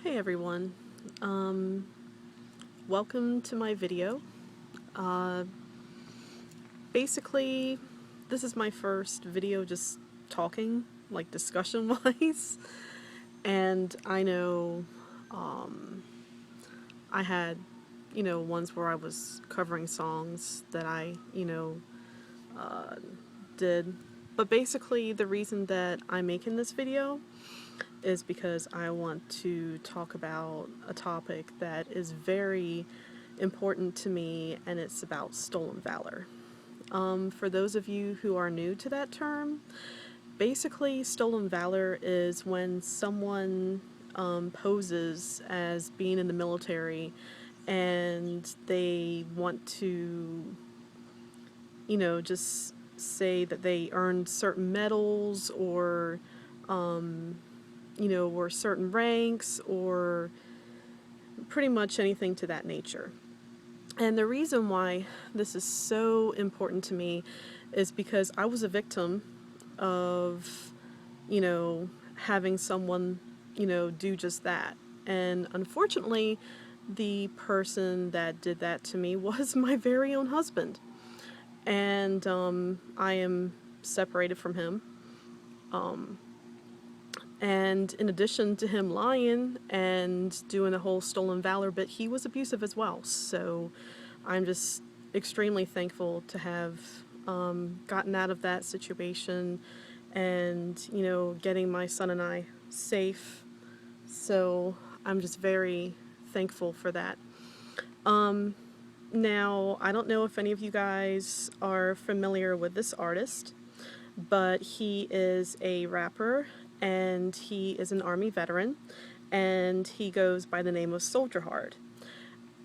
Hey everyone, welcome to my video. Uh, Basically, this is my first video just talking, like discussion-wise, and I know I had, ones where I was covering songs that I, did, but basically the reason that I'm making this video is because I want to talk about a topic that is very important to me, and it's about stolen valor. For those of you who are new to that term, basically stolen valor is when someone poses as being in the military and they want to, just say that they earned certain medals or or certain ranks or pretty much anything to that nature. And the reason why this is so important to me is because I was a victim of, having someone, do just that. And unfortunately, the person that did that to me was my very own husband. And I am separated from him. And in addition to him lying and doing the whole stolen valor bit, he was abusive as well. So I'm just extremely thankful to have gotten out of that situation and, getting my son and I safe. So I'm just very thankful for that. Now, I don't know if any of you guys are familiar with this artist, but he is a rapper and he is an Army veteran, and he goes by the name of Soldier Hard.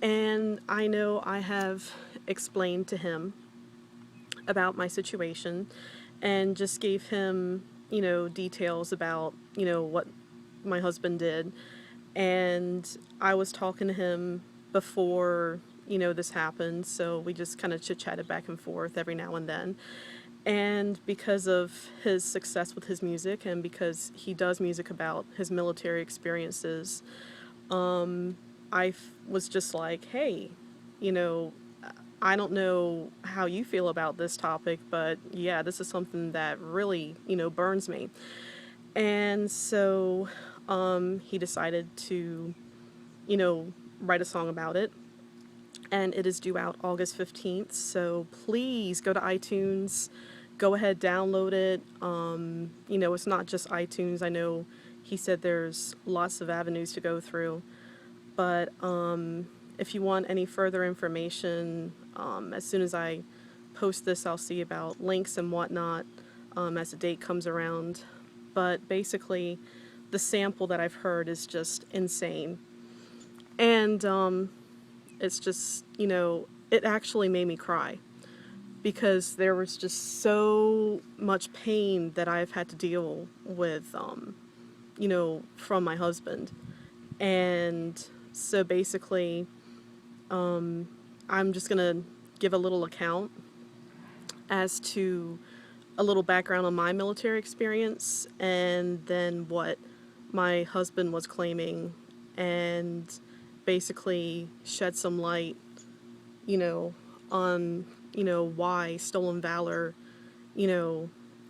And I know I have explained to him about my situation and just gave him, details about, what my husband did. And I was talking to him before, this happened, so we just kind of chit-chatted back and forth every now and then. And because of his success with his music and because he does music about his military experiences, was just like, hey, I don't know how you feel about this topic, but yeah, this is something that really, burns me. And so he decided to, write a song about it. And it is due out August 15th, so please go to iTunes, go ahead, download it. It's not just iTunes. I know he said there's lots of avenues to go through, but if you want any further information, as soon as I post this, I'll see about links and whatnot as the date comes around. But basically, the sample that I've heard is just insane. And it's just, it actually made me cry because there was just so much pain that I've had to deal with, from my husband. And so basically, I'm just going to give a little account as to a little background on my military experience and then what my husband was claiming, and basically shed some light, on, why stolen valor,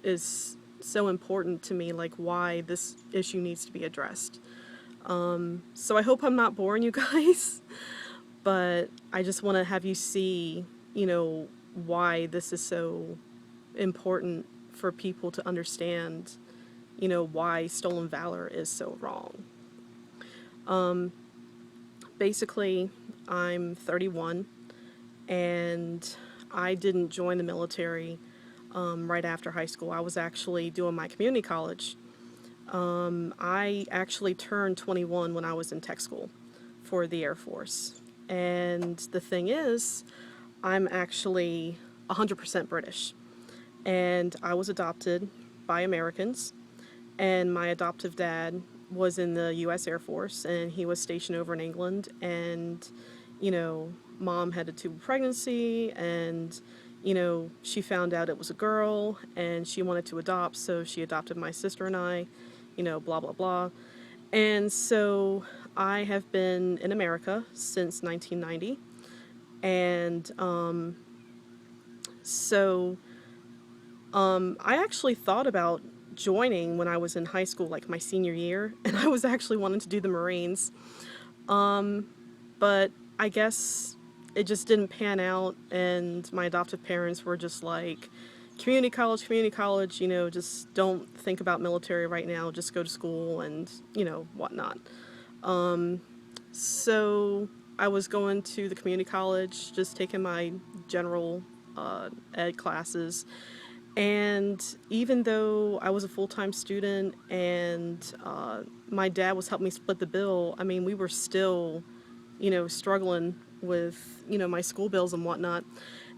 is so important to me, like why this issue needs to be addressed. So I hope I'm not boring you guys, but I just want to have you see, why this is so important for people to understand, why stolen valor is so wrong. Basically, I'm 31, and I didn't join the military right after high school. I was actually doing my community college. I actually turned 21 when I was in tech school for the Air Force. And the thing is, I'm actually 100% British. And I was adopted by Americans, and my adoptive dad was in the U.S. Air Force, and he was stationed over in England, and, mom had a tubal pregnancy, and, she found out it was a girl, and she wanted to adopt, so she adopted my sister and I, blah, blah, blah. And so I have been in America since 1990. And so I actually thought about joining when I was in high school, like my senior year, and I was actually wanting to do the Marines. But I guess it just didn't pan out, and my adoptive parents were just like, community college, just don't think about military right now, just go to school and, whatnot. So I was going to the community college, just taking my general ed classes. And even though I was a full time student and my dad was helping me split the bill, I mean, we were still, struggling with, my school bills and whatnot.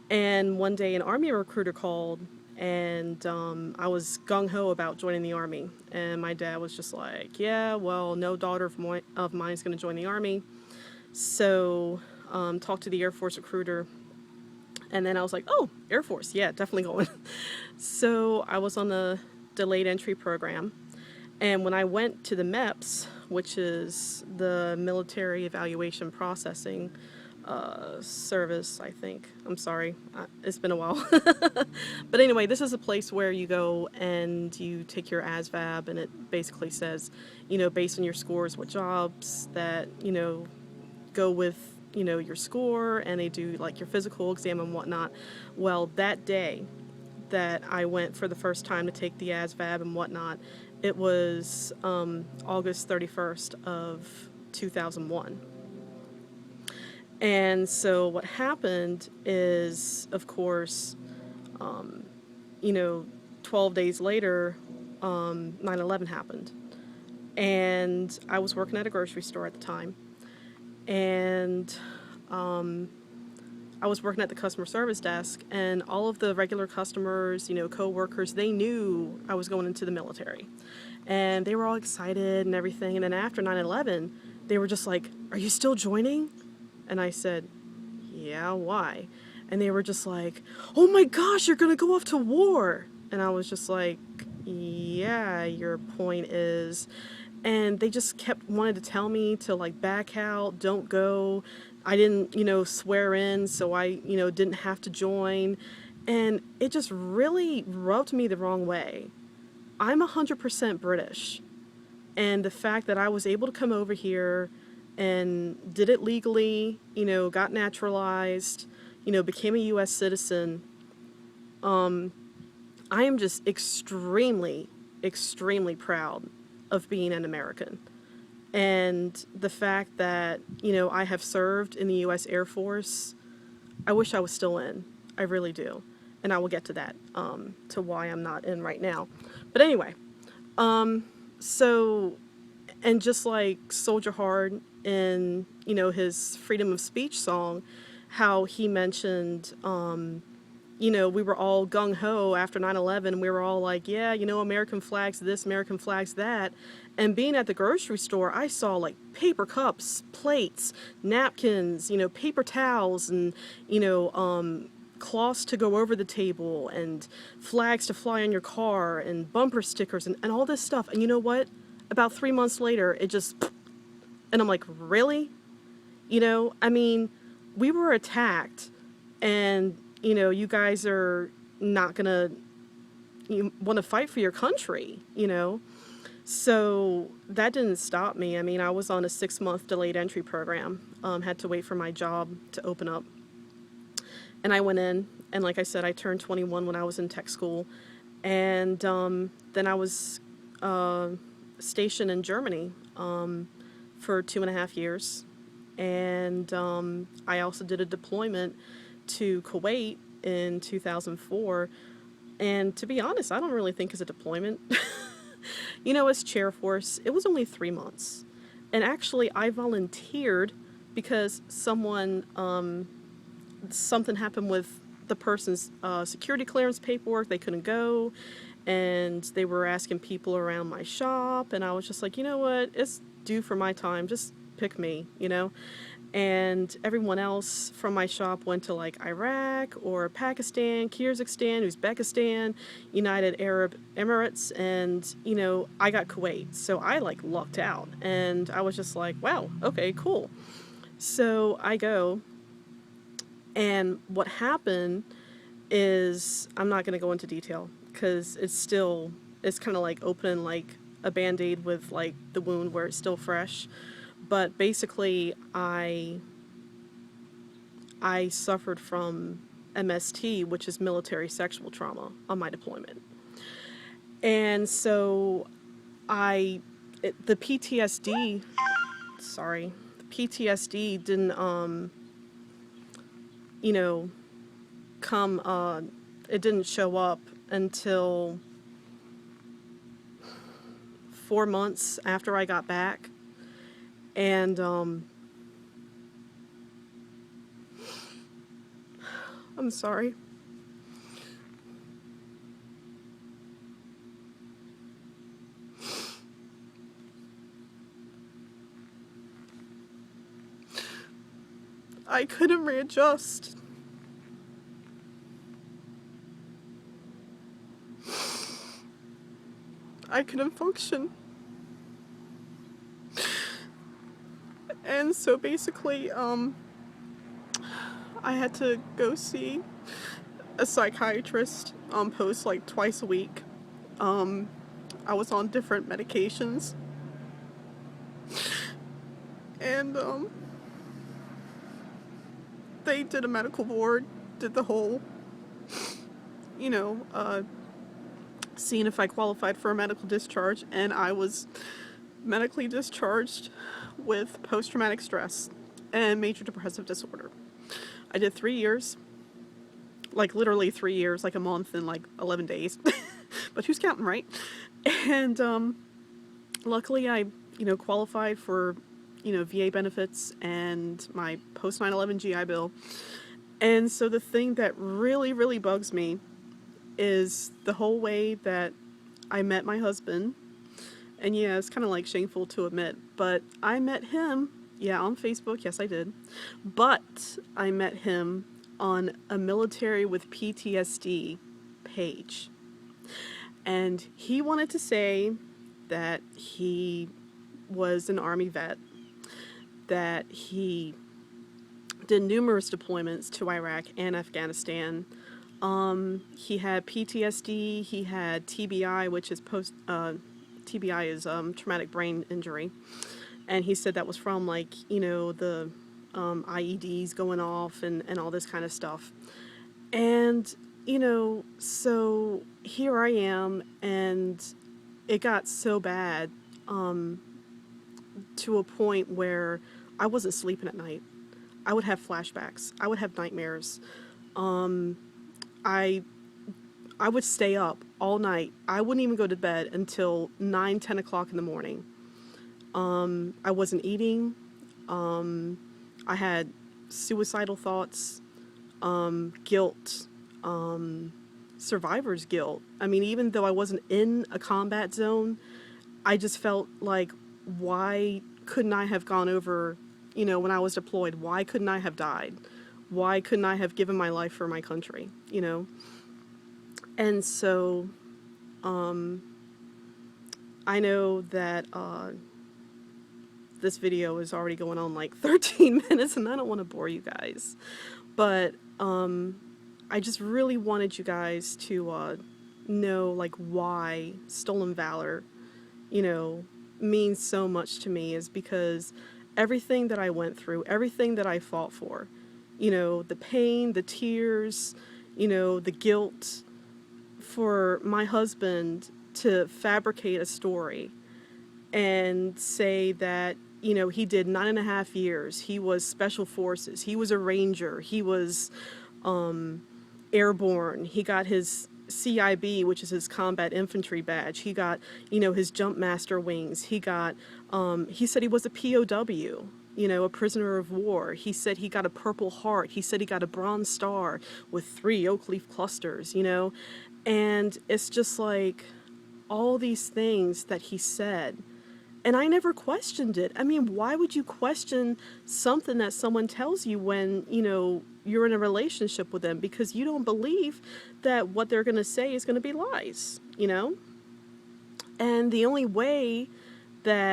And one day an Army recruiter called, and I was gung ho about joining the Army. And my dad was just like, yeah, well, no daughter of mine is going to join the Army. So talked to the Air Force recruiter. And then I was like, oh, Air Force, yeah, definitely going. So I was on the delayed entry program. And when I went to the MEPS, which is the Military Evaluation Processing Service, I think. I'm sorry, it's been a while. But anyway, this is a place where you go and you take your ASVAB, and it basically says, based on your scores, what jobs that, go with, your score, and they do like your physical exam and whatnot. Well, that day that I went for the first time to take the ASVAB and whatnot, it was August 31st of 2001. And so what happened is, of course, 12 days later, 9/11 happened. And I was working at a grocery store at the time. And I was working at the customer service desk, and all of the regular customers, co-workers, they knew I was going into the military. And they were all excited and everything. And then after 9/11, they were just like, are you still joining? And I said, yeah, why? And they were just like, oh my gosh, you're going to go off to war. And I was just like, yeah, your point is. And they just kept wanting to tell me to like back out, don't go. I didn't, swear in, so I, didn't have to join. And it just really rubbed me the wrong way. I'm 100% British. And the fact that I was able to come over here and did it legally, got naturalized, became a U.S. citizen, I am just extremely, extremely proud of being an American. And the fact that, I have served in the U.S. Air Force, I wish I was still in. I really do. And I will get to that, to why I'm not in right now. But anyway, so, and just like Soldier Hard in, his Freedom of Speech song, how he mentioned, we were all gung-ho after 9/11. We were all like, yeah, American flags this, American flags that. And being at the grocery store, I saw like paper cups, plates, napkins, paper towels, and, cloths to go over the table, and flags to fly on your car, and bumper stickers, and all this stuff. And you know what? About 3 months later, it just... And I'm like, really? I mean, we were attacked, and, you guys are not going to want to fight for your country, So that didn't stop me. I mean, I was on a 6-month delayed entry program, had to wait for my job to open up. And I went in, and like I said, I turned 21 when I was in tech school. And then I was stationed in Germany for 2.5 years. And I also did a deployment to Kuwait in 2004. And to be honest, I don't really think it's a deployment. As chair force, it was only 3 months. And actually, I volunteered because something happened with the person's security clearance paperwork. They couldn't go, and they were asking people around my shop, and I was just like, you know what, it's due for my time. Just pick me, And everyone else from my shop went to like Iraq or Pakistan, Kyrgyzstan, Uzbekistan, United Arab Emirates, and I got Kuwait. So I like lucked out, and I was just like, wow, okay, cool. So I go, and what happened is, I'm not going to go into detail because it's kind of like opening like a band-aid with like the wound where it's still fresh. But basically, I suffered from MST, which is military sexual trauma, on my deployment. And so the PTSD, the PTSD didn't, you know, come, it didn't show up until 4 months after I got back. And, I'm sorry. I couldn't readjust. I couldn't function. And so basically, I had to go see a psychiatrist post like twice a week. I was on different medications. And they did a medical board, did the whole, seeing if I qualified for a medical discharge, and I was medically discharged with post-traumatic stress and major depressive disorder. I did 3 years, like literally 3 years, like a month and like 11 days, but who's counting, right? And luckily I, qualified for, VA benefits and my post 9/11 GI Bill. And so the thing that really, really bugs me is the whole way that I met my husband. And yeah, it's kind of like shameful to admit, but I met him, on Facebook, yes I did. But I met him on a military with PTSD page. And he wanted to say that he was an Army vet, that he did numerous deployments to Iraq and Afghanistan. He had PTSD, he had TBI, which is TBI is traumatic brain injury. And he said that was from like, the IEDs going off and all this kind of stuff. And, so here I am, and it got so bad to a point where I wasn't sleeping at night. I would have flashbacks. I would have nightmares. I would stay up all night. I wouldn't even go to bed until 9, 10 o'clock in the morning. I wasn't eating. I had suicidal thoughts, guilt, survivor's guilt. I mean, even though I wasn't in a combat zone, I just felt like, why couldn't I have gone over, when I was deployed? Why couldn't I have died? Why couldn't I have given my life for my country, And so, I know that this video is already going on like 13 minutes, and I don't want to bore you guys. But I just really wanted you guys to know like why Stolen Valor, means so much to me, is because everything that I went through, everything that I fought for, the pain, the tears, the guilt, for my husband to fabricate a story and say that, he did 9.5 years. He was special forces. He was a ranger. He was airborne. He got his CIB, which is his combat infantry badge. He got, his jump master wings. He got, he said he was a POW, a prisoner of war. He said he got a Purple Heart. He said he got a Bronze Star with 3 oak leaf clusters, And it's just like all these things that he said. And I never questioned it. I mean, why would you question something that someone tells you when, you're in a relationship with them, because you don't believe that what they're going to say is going to be lies, And the only way that